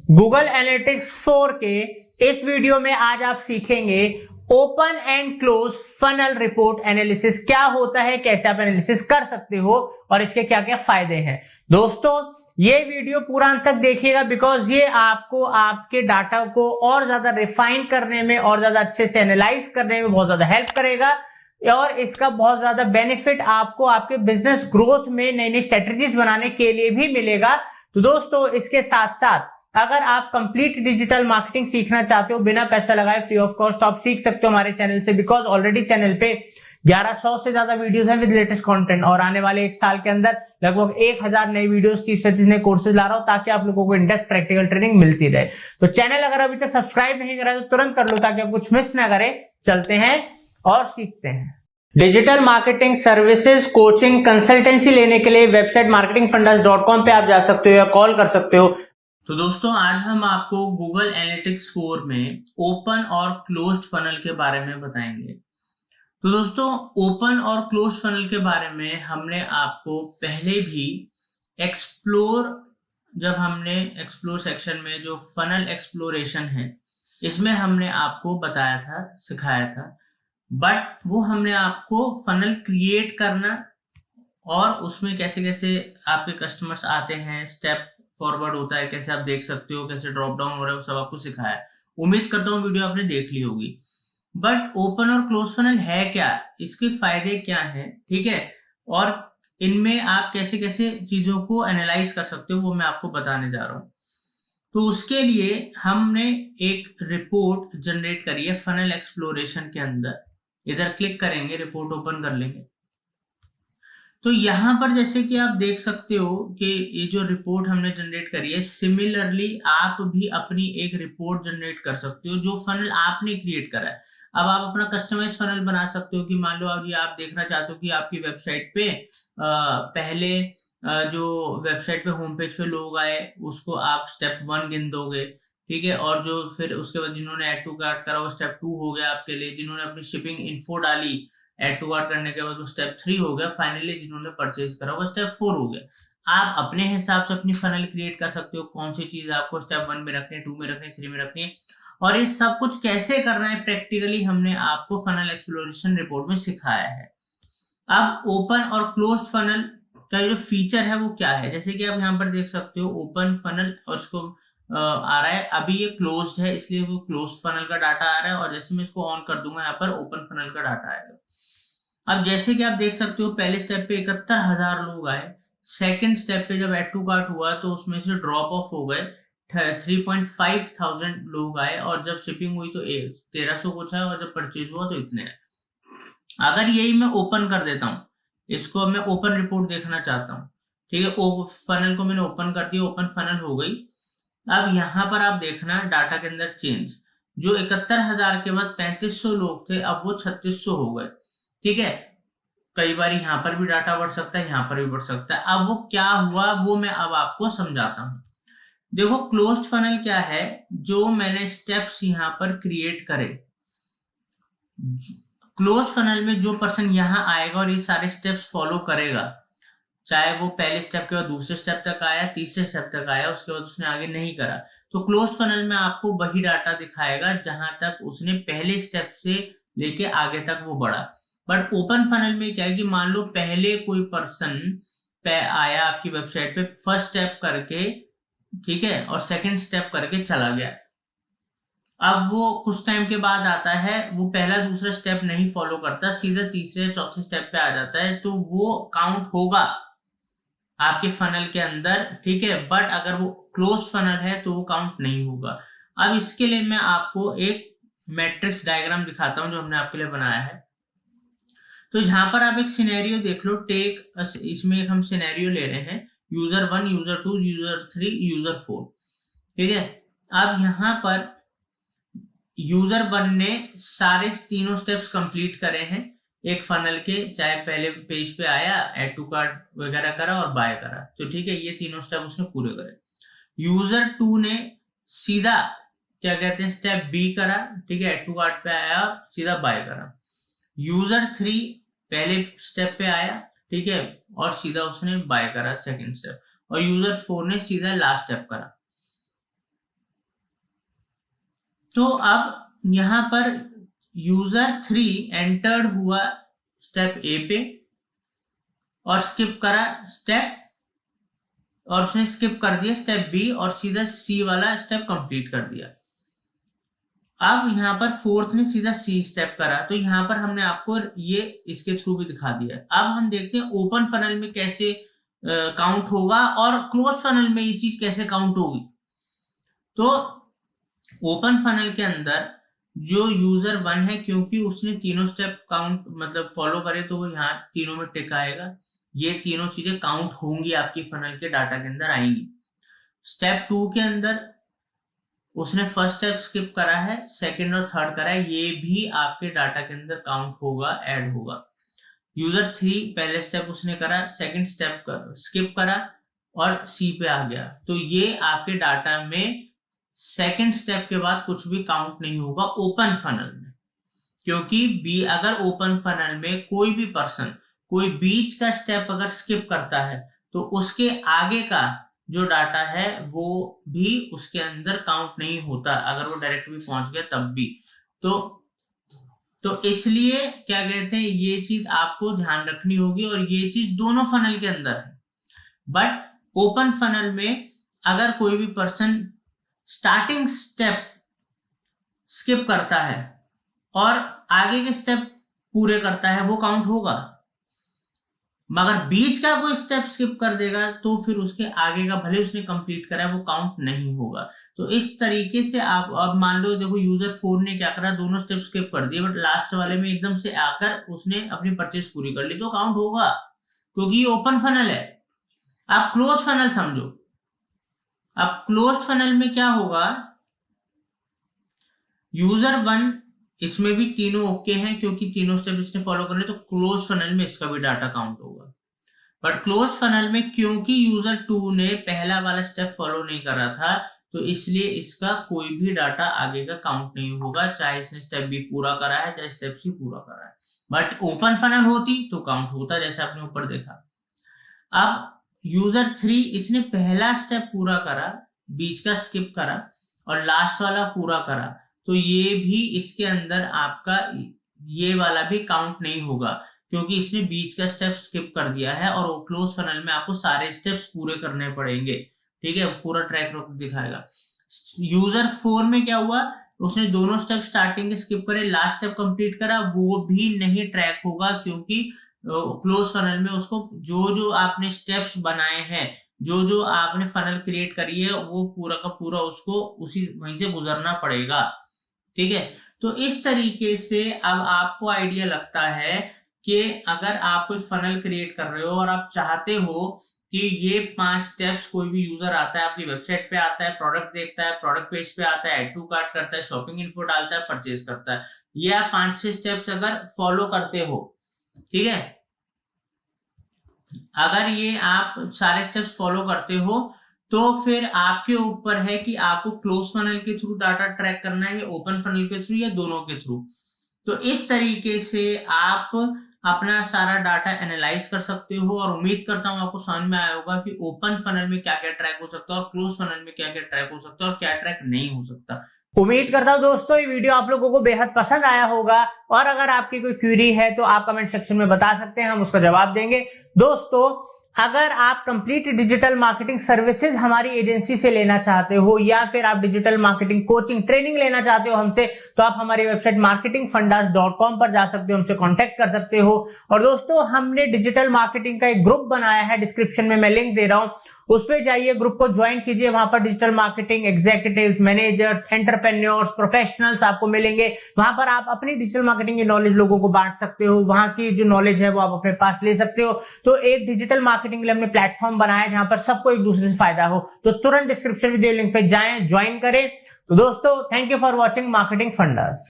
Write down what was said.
Google analytics 4 के इस video में आज आप सीखेंगे open and close funnel report analysis क्या होता है, कैसे आप एनालिसिस कर सकते हो और इसके क्या क्या फायदे हैं। दोस्तों ये वीडियो पूरा अंत तक देखिएगा बिकॉज ये आपको आपके डाटा को और ज्यादा रिफाइन करने में और ज्यादा अच्छे से एनालाइज करने में बहुत ज्यादा हेल्प करेगा और इसका बहुत ज्यादा बेनिफिट आपको आपके बिजनेस ग्रोथ में नई नई स्ट्रेटजीज बनाने के लिए भी मिलेगा। तो दोस्तों इसके साथ साथ अगर आप कंप्लीट डिजिटल मार्केटिंग सीखना चाहते हो बिना पैसा लगाए फ्री ऑफ कॉस्ट, तो आप सीख सकते हो हमारे चैनल से बिकॉज ऑलरेडी चैनल पे 1100 से ज्यादा वीडियोस हैं विद लेटेस्ट कंटेंट और आने वाले एक साल के अंदर लगभग 1000 नई वीडियोस 30-35 नए कोर्सेज ला रहा हूं ताकि आप लोगों को इन डेप्थ प्रैक्टिकल ट्रेनिंग मिलती रहे। तो चैनल अगर अभी तक सब्सक्राइब नहीं करा तो तुरंत कर लो ताकि आप कुछ मिस ना करें। चलते हैं और सीखते हैं। Digital marketing services coaching consultancy लेने के लिए वेबसाइट marketingfundas.com पे आप जा सकते हो या कॉल कर सकते हो। तो दोस्तों आज हम आपको गूगल एनालिटिक्स 4 में ओपन और क्लोज्ड फनल के बारे में बताएंगे। तो दोस्तों ओपन और क्लोज्ड फनल के बारे में हमने आपको पहले भी जब हमने एक्सप्लोर सेक्शन में जो फनल एक्सप्लोरेशन है इसमें हमने आपको बताया था, सिखाया था, बट वो हमने आपको फनल क्रिएट करना और उसमें कैसे कैसे आपके कस्टमर्स आते हैं, स्टेप फॉरवर्ड होता है, कैसे आप देख सकते हो, कैसे ड्रॉप डाउन हो रहा है, वो सब आपको सिखाया है। उम्मीद करता हूँ वीडियो आपने देख ली होगी। बट ओपन और क्लोज फनल है क्या, इसके फायदे क्या हैं, ठीक है, और इनमें आप कैसे कैसे चीजों को एनालाइज कर सकते हो वो मैं आपको बताने जा रहा हूँ। तो उसके लिए हमने एक रिपोर्ट जनरेट करी है फनल एक्सप्लोरेशन के अंदर। इधर क्लिक करेंगे, रिपोर्ट ओपन कर लेंगे। तो यहाँ पर जैसे कि आप देख सकते हो कि ये जो रिपोर्ट हमने जनरेट करी है, सिमिलरली आप भी अपनी एक रिपोर्ट जनरेट कर सकते हो जो फनल आपने क्रिएट करा है। अब आप अपना कस्टमाइज फनल बना सकते हो कि मान लो अब ये आप देखना चाहते हो कि आपकी वेबसाइट पे पहले जो वेबसाइट पे होम पेज पे लोग आए उसको आप स्टेप 1 गिन दोगे, ठीक है, और जो फिर उसके बाद जिन्होंने ऐड टू कार्ट करा वो स्टेप 2 हो गया आपके लिए, जिन्होंने अपनी शिपिंग इन्फो डाली ऐड टू कार्ट करने के बाद वो स्टेप 3 हो गया, फाइनली जिन्होंने परचेज करा वो स्टेप 4 हो गया। आप अपने हिसाब से अपनी फनल क्रिएट कर सकते हो, कौन सी चीज आपको स्टेप 1 में रखनी है, 2 में रखनी है, 3 में रखनी है, और ये सब कुछ कैसे करना है प्रैक्टिकली हमने आपको फनल एक्सप्लोरेशन रिपोर्ट में सिखाया है। अब ओपन और क्लोज्ड फनल का जो फीचर है वो क्या है, जैसे कि आप यहाँ पर देख सकते हो ओपन फनल और इसको आ रहा है, अभी ये क्लोज्ड है इसलिए वो क्लोज्ड फनल का डाटा आ रहा है, और जैसे मैं इसको ऑन कर दूंगा यहाँ पर ओपन फनल का डाटा आएगा। अब जैसे कि आप देख सकते हो पहले स्टेप पे 71,000 लोग आए, सेकंड स्टेप पे जब ऐड टू कार्ट हुआ तो उसमें से ड्रॉप ऑफ हो गए, 3,500 लोग आए, और जब शिपिंग हुई तो 1300 कुछ है, और जब परचेज हुआ तो इतने है। अगर यही मैं ओपन कर देता हूँ, इसको मैं ओपन रिपोर्ट देखना चाहता हूँ, ठीक है, फनल को मैंने ओपन कर दिया, ओपन फनल हो गई। अब यहाँ पर आप देखना डाटा के अंदर चेंज, जो 71,000 के बाद 3500 लोग थे अब वो 3600 हो गए, ठीक है। कई बार यहाँ पर भी डाटा बढ़ सकता है, यहाँ पर भी बढ़ सकता है। अब वो क्या हुआ वो मैं अब आपको समझाता हूँ। देखो क्लोज्ड फनल क्या है, जो मैंने स्टेप्स यहाँ पर क्रिएट करे, क्लोज फनल में जो पर्सन यहाँ आएगा और ये सारे स्टेप्स फॉलो करेगा, चाहे वो पहले स्टेप के बाद दूसरे स्टेप तक आया, तीसरे स्टेप तक आया, उसके बाद उसने आगे नहीं करा, तो क्लोज फनल में आपको वही डाटा दिखाएगा जहां तक उसने पहले स्टेप से लेके आगे तक वो बढ़ा। बट ओपन फनल में क्या है कि मान लो पहले कोई पर्सन आया आपकी वेबसाइट पे फर्स्ट स्टेप करके, ठीक है, और सेकंड स्टेप करके चला गया, अब वो कुछ टाइम के बाद आता है, वो पहला दूसरा स्टेप नहीं फॉलो करता, सीधा तीसरे चौथे स्टेप पे आ जाता है, तो वो काउंट होगा आपके फनल के अंदर, ठीक है, बट अगर वो क्लोज फनल है तो वो काउंट नहीं होगा। अब इसके लिए मैं आपको एक मैट्रिक्स डायग्राम दिखाता हूं जो हमने आपके लिए बनाया है। तो यहां पर आप एक सिनेरियो देख लो, इसमें एक हम सिनेरियो ले रहे हैं, यूजर 1, यूजर 2, यूजर 3, यूजर 4, ठीक है। अब यहां पर यूजर 1 ने सारे तीनों स्टेप्स कंप्लीट करे हैं एक फनल के, चाहे पहले पेज पे आया, ऐड टू कार्ट वगैरह करा और बाय करा, तो ठीक है, ये तीनों स्टेप उसने पूरे करे। यूजर 2 ने सीधा क्या कहते हैं स्टेप बी करा, ठीक है, ऐड टू कार्ट पे आया सीधा बाय करा। यूजर 3 पहले स्टेप पे आया, ठीक है, और सीधा उसने बाय करा सेकंड स्टेप, और यूजर 4 ने सीधा लास्ट स्टेप करा। तो अब यहाँ पर यूजर 3 एंटर्ड हुआ स्टेप ए पे और स्किप करा स्टेप, और उसने स्किप कर दिया स्टेप बी और सीधा सी वाला स्टेप कंप्लीट कर दिया। अब यहाँ पर फोर्थ ने सीधा सी स्टेप करा, तो यहाँ पर हमने आपको ये इसके थ्रू भी दिखा दिया है। अब हम देखते हैं ओपन फनल में कैसे काउंट होगा और क्लोज फनल में ये चीज कैसे काउंट होगी। तो ओपन फनल के अंदर जो यूजर 1 है, क्योंकि उसने तीनों स्टेप काउंट मतलब फॉलो करे, तो वो यहाँ तीनों में टिक आएगा। ये तीनों चीजें काउंट होंगी, आपकी फनल के डाटा के अंदर आएंगी। स्टेप 2 के अंदर उसने फर्स्ट स्टेप स्किप करा है, सेकंड और थर्ड करा है, ये भी आपके डाटा के अंदर काउंट होगा, ऐड होगा। यूजर 3 पहले स्टेप उसने करा, सेकंड स्टेप स्किप करा और सी पे आ गया, तो ये आपके डाटा में सेकंड स्टेप के बाद कुछ भी काउंट नहीं होगा ओपन फनल में। क्योंकि अगर ओपन फनल में कोई भी पर्सन कोई बीच का स्टेप अगर स्किप करता है, तो उसके आगे का जो डाटा है वो भी उसके अंदर काउंट नहीं होता, अगर वो डायरेक्ट भी पहुंच गया तब भी। तो इसलिए क्या कहते हैं, ये चीज आपको ध्यान रखनी होगी, और ये चीज दोनों फनल के अंदर है। बट ओपन फनल में अगर कोई भी पर्सन स्टार्टिंग स्टेप स्किप करता है और आगे के स्टेप पूरे करता है, वो काउंट होगा। मगर बीच का कोई स्टेप स्किप कर देगा तो फिर उसके आगे का भले उसने कंप्लीट करा है वो काउंट नहीं होगा। तो इस तरीके से आप अब मान लो, देखो यूजर 4 ने क्या करा, दोनों स्टेप स्किप कर दिए, बट लास्ट वाले में एकदम से आकर उसने अपनी परचेस पूरी कर ली, तो काउंट होगा, क्योंकि ये ओपन फनल है। आप क्लोज फनल समझो। अब क्लोज फनल में क्या होगा, यूजर 1 इसमें भी तीनों ओके हैं, क्योंकि तीनों स्टेप इसने फॉलो कर लिए, तो क्लोज फनल में इसका भी डाटा काउंट होगा। बट क्लोज फनल में क्योंकि यूजर 2 ने पहला वाला स्टेप फॉलो नहीं करा था, तो इसलिए इसका कोई भी डाटा आगे का काउंट नहीं होगा, चाहे इसने स्टेप बी पूरा करा है, चाहे स्टेप सी पूरा करा है। बट ओपन फनल होती तो काउंट होता, जैसे आपने ऊपर देखा। अब यूजर 3 इसने पहला स्टेप पूरा करा, बीच का स्किप करा और लास्ट वाला पूरा करा, तो ये भी इसके अंदर आपका ये वाला भी काउंट नहीं होगा, क्योंकि इसने बीच का स्टेप स्किप कर दिया है, और क्लोज फनल में आपको सारे स्टेप्स पूरे करने पड़ेंगे। ठीक है, पूरा ट्रैक दिखाएगा। यूजर 4 में क्या हुआ, उसने दोनों स्टेप स्टार्टिंग के स्किप करे, लास्ट स्टेप कंप्लीट करा, वो भी नहीं ट्रैक होगा, क्योंकि क्लोज फनल में उसको जो आपने स्टेप्स बनाए हैं, जो आपने फनल क्रिएट करी है, वो पूरा का पूरा उसको उसी वहीं से गुजरना पड़ेगा। ठीक है, तो इस तरीके से अब आपको आइडिया लगता है कि अगर आप कोई फनल क्रिएट कर रहे हो और आप चाहते हो कि ये 5 स्टेप्स, कोई भी यूजर आता है आपकी वेबसाइट पे, आता है, प्रोडक्ट देखता है, प्रोडक्ट पेज पे आता है, ऐड टू कार्ट करता है, शॉपिंग इन्फो डालता है, परचेज करता है, ये आप 5-6 स्टेप्स अगर फॉलो करते हो, ठीक है, अगर ये आप सारे स्टेप्स फॉलो करते हो, तो फिर आपके ऊपर है कि आपको क्लोज फनल के थ्रू डाटा ट्रैक करना है या ओपन फनल के थ्रू या दोनों के थ्रू। तो इस तरीके से आप अपना सारा डाटा एनालाइज कर सकते हो, और उम्मीद करता हूं आपको समझ में आया होगा कि ओपन फनल में क्या क्या ट्रैक हो सकता है और क्लोज फनल में क्या क्या ट्रैक हो सकता है और क्या ट्रैक नहीं हो सकता। उम्मीद करता हूं दोस्तों ये वीडियो आप लोगों को बेहद पसंद आया होगा, और अगर आपकी कोई क्वेरी है तो आप कमेंट सेक्शन में बता सकते हैं, हम उसका जवाब देंगे। दोस्तों, अगर आप कंप्लीट डिजिटल मार्केटिंग सर्विसेज हमारी एजेंसी से लेना चाहते हो, या फिर आप डिजिटल मार्केटिंग कोचिंग ट्रेनिंग लेना चाहते हो हमसे, तो आप हमारी वेबसाइट marketingfundas.com पर जा सकते हो, हमसे कांटेक्ट कर सकते हो। और दोस्तों, हमने डिजिटल मार्केटिंग का एक ग्रुप बनाया है, डिस्क्रिप्शन में मैं लिंक दे रहा हूं, उस पर जाइए, ग्रुप को ज्वाइन कीजिए। वहां पर digital marketing executive, managers, entrepreneurs, professionals आपको मिलेंगे। वहां पर आप अपनी डिजिटल मार्केटिंग की नॉलेज लोगों को बांट सकते हो, वहां की जो नॉलेज है वो आप अपने पास ले सकते हो। तो एक डिजिटल मार्केटिंग के लिए हमने प्लेटफॉर्म बनाया है जहां पर सबको एक दूसरे से फायदा हो, तो तुरंत डिस्क्रिप्शन वीडियो लिंक पे जाएं, ज्वाइन करें। तो दोस्तों, thank you for watching marketing fundas.